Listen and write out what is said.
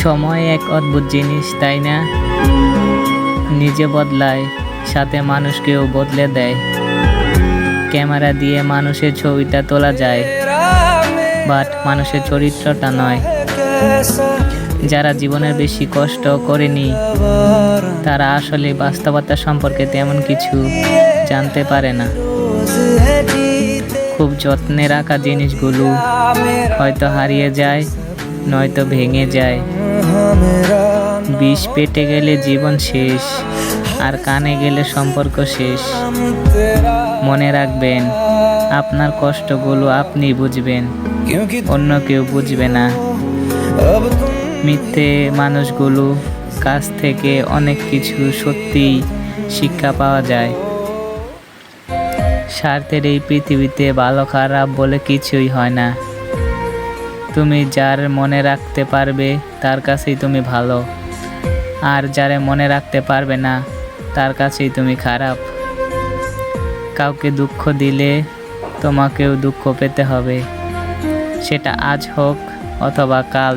সময় এক অদ্ভুত জিনিস, তাই না? নিজে বদলায়, সাথে মানুষকেও বদলে দেয়। ক্যামেরা দিয়ে মানুষের ছবিটা তোলা যায়, বাট মানুষের চরিত্রটা নয়। যারা জীবনের বেশি কষ্ট করেনি তারা আসলে বাস্তবতা সম্পর্কে তেমন কিছু জানতে পারে না। খুব যত্নে রাখা জিনিসগুলো হয়তো হারিয়ে যায়, নয়তো ভেঙে যায়। বিষ পেটে গেলে জীবন শেষ, আর কানে গেলে সম্পর্ক শেষ। মনে রাখবেন, আপনার কষ্টগুলো আপনি বুঝবেন, অন্য কেউ বুঝবে না। মিথ্যে মানুষগুলো কাছ থেকে অনেক কিছু সত্যিই শিক্ষা পাওয়া যায়। স্বার্থের এই পৃথিবীতে ভালো খারাপ বলে কিছুই হয় না। তুমি যার মনে রাখতে পারবে তার কাছেই তুমি ভালো, আর যারে মনে রাখতে পারবে না তার কাছেই তুমি খারাপ। কাউকে দুঃখ দিলে তোমাকেও দুঃখ পেতে হবে, সেটা আজ হোক অথবা কাল।